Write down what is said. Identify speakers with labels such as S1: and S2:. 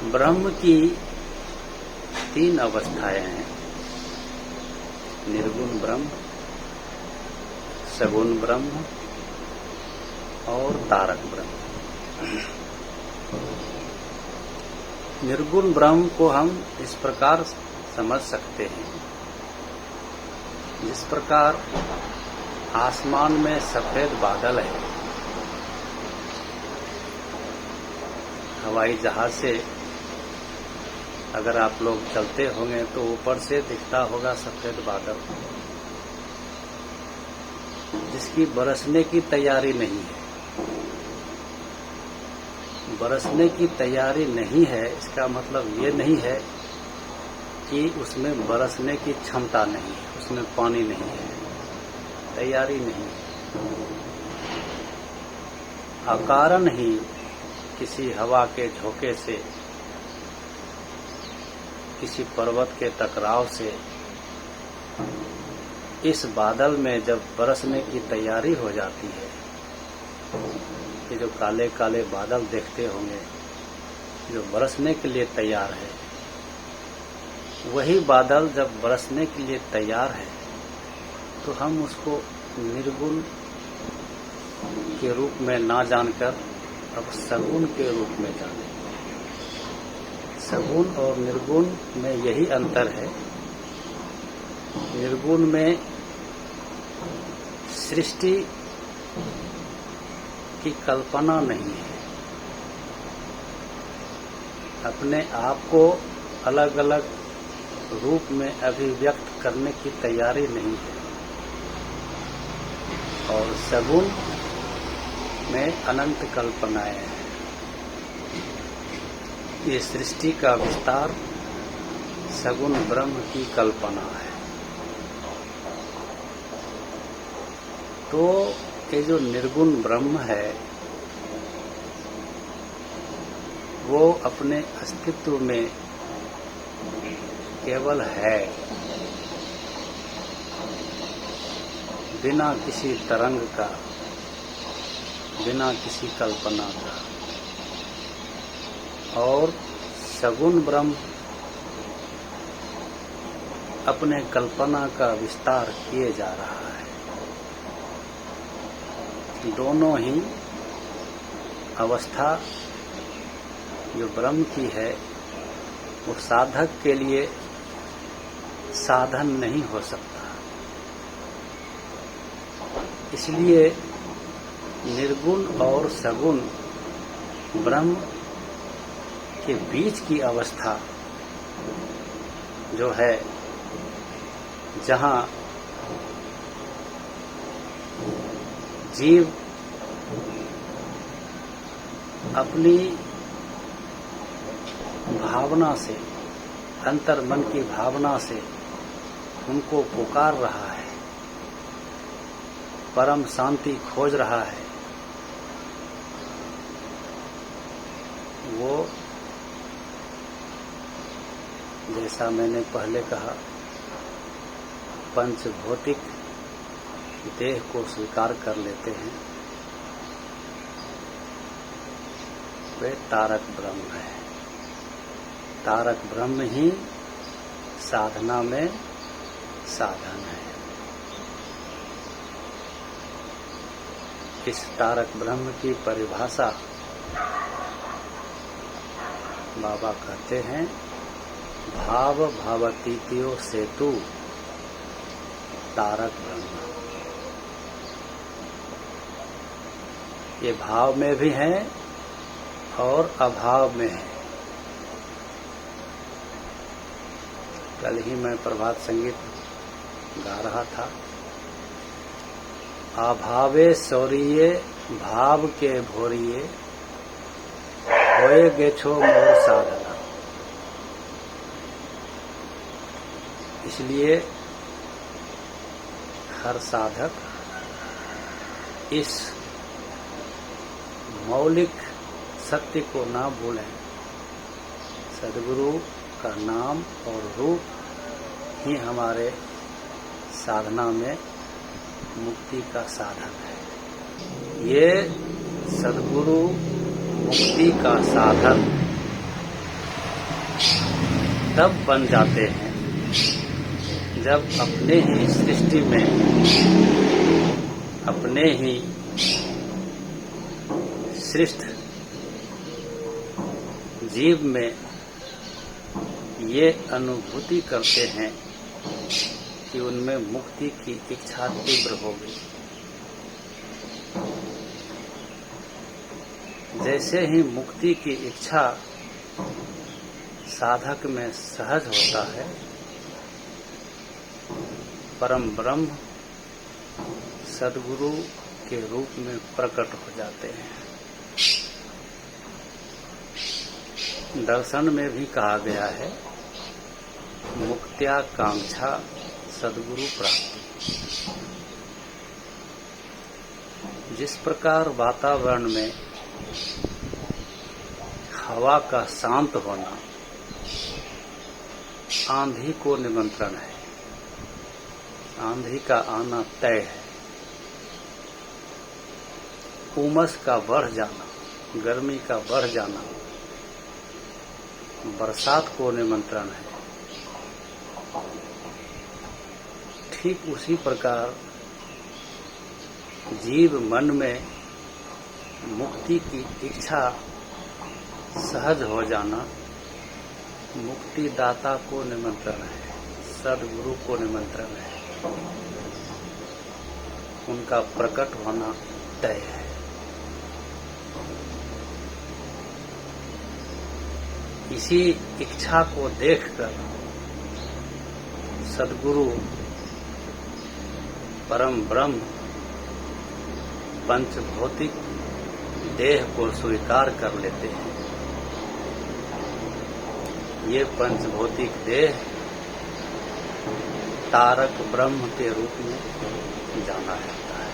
S1: ब्रह्म की तीन अवस्थाएं हैं। निर्गुण ब्रह्म, सगुण ब्रह्म और तारक ब्रह्म। निर्गुण ब्रह्म को हम इस प्रकार समझ सकते हैं, जिस प्रकार आसमान में सफेद बादल है, हवाई जहाज से अगर आप लोग चलते होंगे तो ऊपर से दिखता होगा सफेद बादल, जिसकी बरसने की तैयारी नहीं है। बरसने की तैयारी नहीं है इसका मतलब ये नहीं है कि उसमें बरसने की क्षमता नहीं है, उसमें पानी नहीं है, तैयारी नहीं है। अकारण ही किसी हवा के झोंके से, किसी पर्वत के टकराव से इस बादल में जब बरसने की तैयारी हो जाती है, ये जो काले काले बादल देखते होंगे जो बरसने के लिए तैयार है, वही बादल जब बरसने के लिए तैयार है तो हम उसको निर्गुण के रूप में ना जानकर अब सगुण के रूप में जाने। सगुण और निर्गुण में यही अंतर है। निर्गुण में सृष्टि की कल्पना नहीं है, अपने आप को अलग अलग रूप में अभिव्यक्त करने की तैयारी नहीं है। और सगुण में अनंत कल्पनाएं हैं। ये सृष्टि का विस्तार सगुण ब्रह्म की कल्पना है। तो ये जो निर्गुण ब्रह्म है वो अपने अस्तित्व में केवल है, बिना किसी तरंग का, बिना किसी कल्पना का। और सगुण ब्रह्म अपने कल्पना का विस्तार किए जा रहा है। दोनों ही अवस्था जो ब्रह्म की है वो साधक के लिए साधन नहीं हो सकता। इसलिए निर्गुण और सगुण ब्रह्म के बीच की अवस्था जो है, जहां जीव अपनी भावना से, अंतर्मन की भावना से उनको पुकार रहा है, परम शांति खोज रहा है, वो जैसा मैंने पहले कहा पंचभौतिक देह को स्वीकार कर लेते हैं, वे तारक ब्रह्म है। तारक ब्रह्म ही साधना में साधन है। इस तारक ब्रह्म की परिभाषा बाबा कहते हैं, भाव भावतीत्यो सेतु तारक ब्रह्म। ये भाव में भी है और अभाव में है। कल ही मैं प्रभात संगीत गा रहा था, अभावे सौरिये भाव के भोरिये होए गेछो मोर साधना। इसलिए हर साधक इस मौलिक सत्य को ना भूलें, सद्गुरु का नाम और रूप ही हमारे साधना में मुक्ति का साधन है। ये सद्गुरु मुक्ति का साधन तब बन जाते हैं जब अपने ही सृष्टि में, अपने ही सृष्ट जीव में ये अनुभूति करते हैं कि उनमें मुक्ति की इच्छा तीव्र हो गई। जैसे ही मुक्ति की इच्छा साधक में सहज होता है, परम ब्रह्म सद्गुरु के रूप में प्रकट हो जाते हैं। दर्शन में भी कहा गया है, मुक्त्याकांक्षा सद्गुरु प्राप्ति। जिस प्रकार वातावरण में हवा का शांत होना आंधी को निमंत्रण है, आंधी का आना तय है। उमस का बढ़ जाना, गर्मी का बढ़ जाना बरसात को निमंत्रण है। ठीक उसी प्रकार जीव मन में मुक्ति की इच्छा सहज हो जाना मुक्तिदाता को निमंत्रण है, सद्गुरु को निमंत्रण है। उनका प्रकट होना तय है। इसी इच्छा को देखकर सद्गुरु परम ब्रह्म पंचभौतिक देह को स्वीकार कर लेते हैं। ये पंचभौतिक देह तारक ब्रह्म के रूप में जाना जाता है।